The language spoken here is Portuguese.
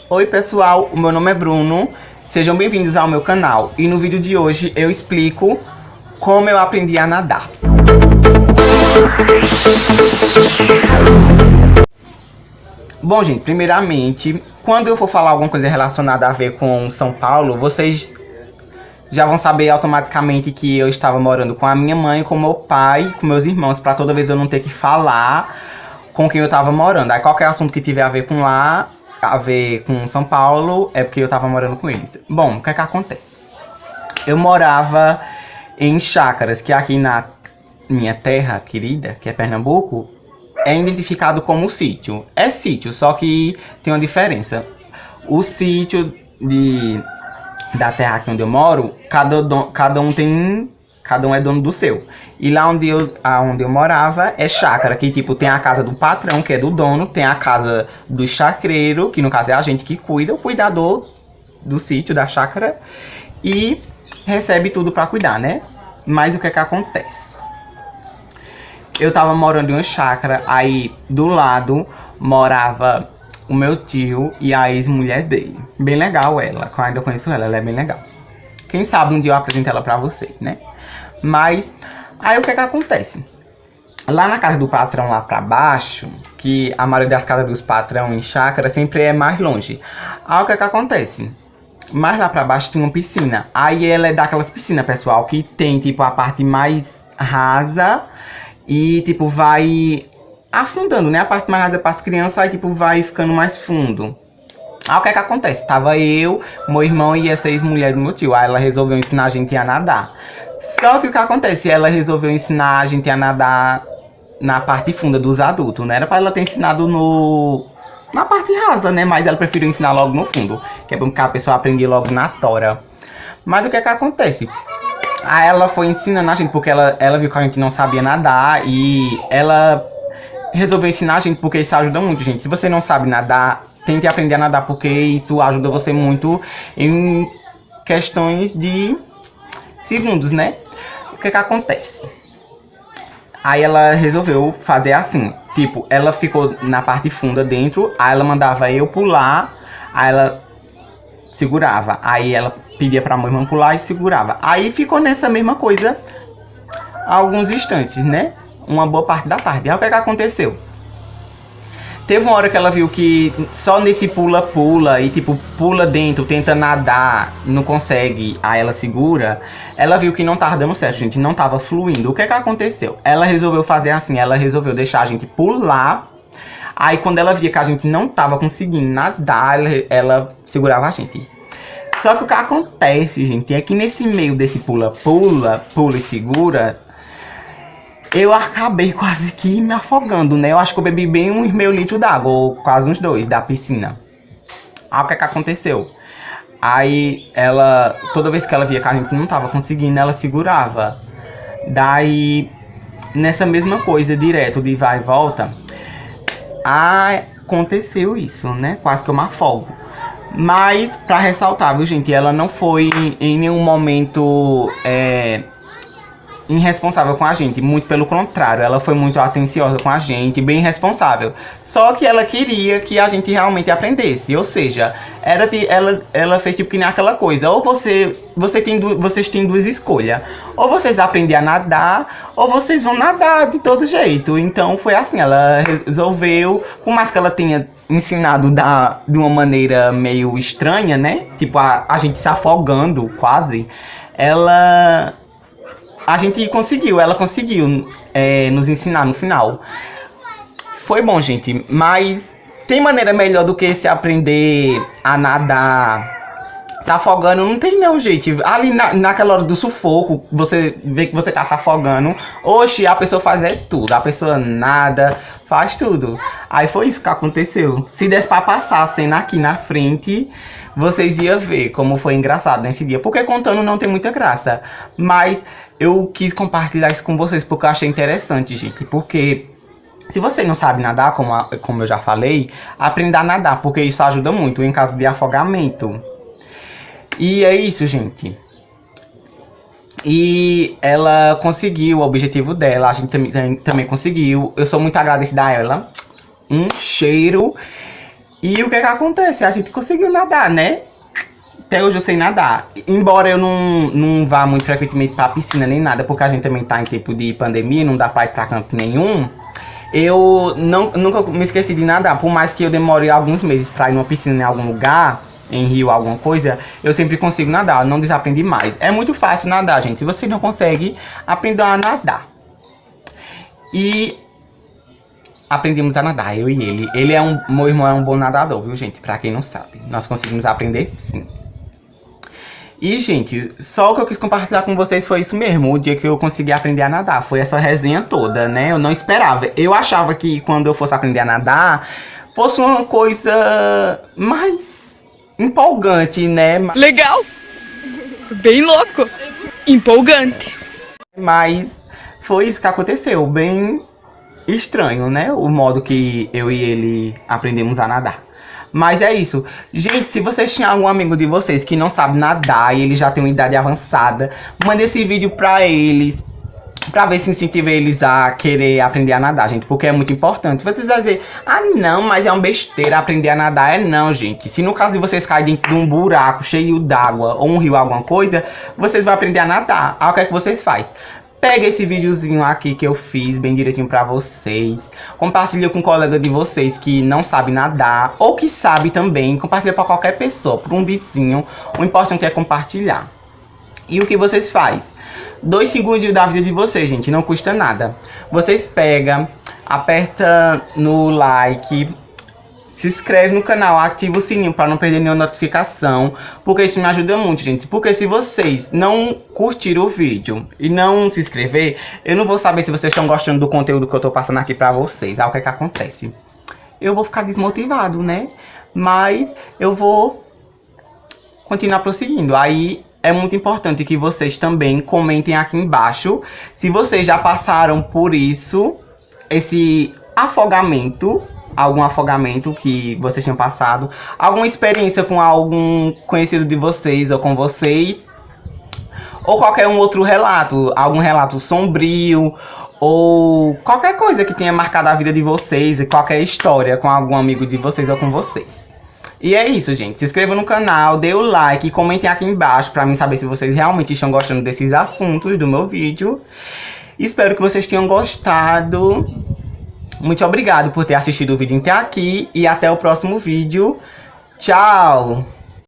Oi pessoal, o meu nome é Bruno, sejam bem-vindos ao meu canal e no vídeo de hoje eu explico como eu aprendi a nadar. Bom gente, primeiramente, quando eu for falar alguma coisa relacionada a ver com São Paulo, vocês já vão saber automaticamente que eu estava morando com a minha mãe, com meu pai, com meus irmãos, para toda vez eu não ter que falar com quem eu estava morando. Aí qualquer assunto que tiver a ver com lá, a ver com São Paulo, é porque eu tava morando com eles. Bom, o que é que acontece? Eu morava em chácaras, que aqui na minha terra querida, que é Pernambuco, é identificado como sítio. É sítio, só que tem uma diferença. O sítio da terra aqui onde eu moro, cada um é dono do seu. E lá onde eu morava é chácara, que tipo tem a casa do patrão, que é do dono, tem a casa do chacreiro, que no caso é a gente que cuida, o cuidador do sítio, da chácara, e recebe tudo pra cuidar, né? Mas o que é que acontece? Eu tava morando em uma chácara, aí do lado morava o meu tio e a ex-mulher dele. Bem legal ela, eu ainda conheço ela é bem legal. Quem sabe um dia eu apresento ela pra vocês, né? Mas, aí o que é que acontece? Lá na casa do patrão lá pra baixo, que a maioria das casas dos patrão em chácara sempre é mais longe. Aí o que é que acontece? Mais lá pra baixo tinha uma piscina. Aí ela é daquelas piscinas, pessoal, que tem tipo a parte mais rasa e tipo vai afundando, né? A parte mais rasa é pras crianças, aí tipo vai ficando mais fundo. Aí o que é que acontece? Tava eu, meu irmão e essa ex-mulher do meu tio. Aí ela resolveu ensinar a gente a nadar. Só que o que acontece? Ela resolveu ensinar a gente a nadar na parte funda dos adultos. Não era pra ela ter ensinado na parte rasa, né? Mas ela preferiu ensinar logo no fundo. Que é porque a pessoa aprende logo na tora. Mas o que é que acontece? Aí ela foi ensinando a gente, porque ela viu que a gente não sabia nadar. E ela resolveu ensinar a gente, porque isso ajuda muito, gente. Se você não sabe nadar, tente aprender a nadar, porque isso ajuda você muito em questões de segundos, né? O que é que acontece? Aí ela resolveu fazer assim, tipo, ela ficou na parte funda dentro, aí ela mandava eu pular, aí ela segurava, aí ela pedia pra minha irmã pular e segurava. Aí ficou nessa mesma coisa alguns instantes, né? Uma boa parte da tarde. Aí o que é que aconteceu? Teve uma hora que ela viu que só nesse pula-pula e tipo pula dentro, tenta nadar, não consegue, aí ela segura. Ela viu que não tava dando certo, gente, não tava fluindo. O que é que aconteceu? Ela resolveu fazer assim, ela resolveu deixar a gente pular. Aí quando ela via que a gente não tava conseguindo nadar, ela segurava a gente. Só que o que acontece, gente, é que nesse meio desse pula-pula, pula e segura, eu acabei quase que me afogando, né? Eu acho que eu bebi bem uns meio litro d'água, ou quase uns 2 da piscina. Aí o que é que aconteceu? Aí ela, toda vez que ela via que a gente não tava conseguindo, ela segurava. Daí, nessa mesma coisa, direto de vai e volta, aconteceu isso, né? Quase que eu me afogo. Mas, pra ressaltar, viu, gente? Ela não foi em nenhum momento irresponsável com a gente, muito pelo contrário, ela foi muito atenciosa com a gente, bem responsável. Só que ela queria que a gente realmente aprendesse, ou seja, ela fez tipo que nem aquela coisa, ou vocês têm duas escolhas, ou vocês aprendem a nadar, ou vocês vão nadar de todo jeito. Então foi assim, ela resolveu, por mais que ela tenha ensinado de uma maneira meio estranha, né, tipo a gente se afogando quase, ela conseguiu nos ensinar no final. Foi bom, gente, mas tem maneira melhor do que se aprender a nadar se afogando? Não tem não, gente. Ali naquela hora do sufoco, você vê que você tá se afogando. Oxe, a pessoa faz tudo. A pessoa nada, faz tudo. Aí foi isso que aconteceu. Se desse pra passar a cena aqui na frente, vocês iam ver como foi engraçado nesse dia. Porque contando não tem muita graça. Mas eu quis compartilhar isso com vocês porque eu achei interessante, gente. Porque se você não sabe nadar, como eu já falei, aprenda a nadar, porque isso ajuda muito em caso de afogamento. E é isso, gente. E ela conseguiu o objetivo dela, a gente também conseguiu. Eu sou muito agradecida a ela. Um cheiro. E o que é que acontece? A gente conseguiu nadar, né? Até hoje eu sei nadar. Embora eu não vá muito frequentemente pra piscina nem nada, porque a gente também tá em tempo de pandemia, não dá pra ir pra campo nenhum. Eu nunca me esqueci de nadar. Por mais que eu demore alguns meses pra ir numa piscina em algum lugar, em rio, alguma coisa, eu sempre consigo nadar, eu não desaprendi mais. É muito fácil nadar, gente. Se você não consegue, aprenda a nadar. E aprendemos a nadar, eu e ele. Meu irmão é um bom nadador, viu, gente? Pra quem não sabe. Nós conseguimos aprender sim. E, gente, só o que eu quis compartilhar com vocês foi isso mesmo. O dia que eu consegui aprender a nadar. Foi essa resenha toda, né? Eu não esperava. Eu achava que quando eu fosse aprender a nadar, fosse uma coisa mais empolgante, né? Legal! Bem louco! Empolgante! Mas foi isso que aconteceu. Bem estranho, né? O modo que eu e ele aprendemos a nadar. Mas é isso. Gente, se vocês tinham algum amigo de vocês que não sabe nadar e ele já tem uma idade avançada, manda esse vídeo pra eles, pra ver se incentiva eles a querer aprender a nadar, gente. Porque é muito importante. Vocês vão dizer, ah não, mas é uma besteira aprender a nadar. É não, gente. Se no caso de vocês caírem dentro de um buraco cheio d'água ou um rio, alguma coisa, vocês vão aprender a nadar. Aí o que é que vocês fazem? Pega esse videozinho aqui que eu fiz bem direitinho pra vocês. Compartilha com um colega de vocês que não sabe nadar. Ou que sabe também. Compartilha pra qualquer pessoa, pra um vizinho. O importante é compartilhar. E o que vocês fazem? 2 segundos da vida de vocês, gente. Não custa nada. Vocês pegam, aperta no like, se inscreve no canal, ativa o sininho para não perder nenhuma notificação, porque isso me ajuda muito, gente. Porque se vocês não curtirem o vídeo e não se inscrever, eu não vou saber se vocês estão gostando do conteúdo que eu tô passando aqui pra vocês. Aí o que é que acontece? Eu vou ficar desmotivado, né? Mas eu vou continuar prosseguindo. Aí é muito importante que vocês também comentem aqui embaixo se vocês já passaram por isso, esse afogamento, algum afogamento que vocês tinham passado, alguma experiência com algum conhecido de vocês ou com vocês, ou qualquer um outro relato, algum relato sombrio, ou qualquer coisa que tenha marcado a vida de vocês, qualquer história com algum amigo de vocês ou com vocês. E é isso, gente. Se inscreva no canal, dê o like e comentem aqui embaixo pra mim saber se vocês realmente estão gostando desses assuntos do meu vídeo. Espero que vocês tenham gostado. Muito obrigado por ter assistido o vídeo até aqui e até o próximo vídeo. Tchau!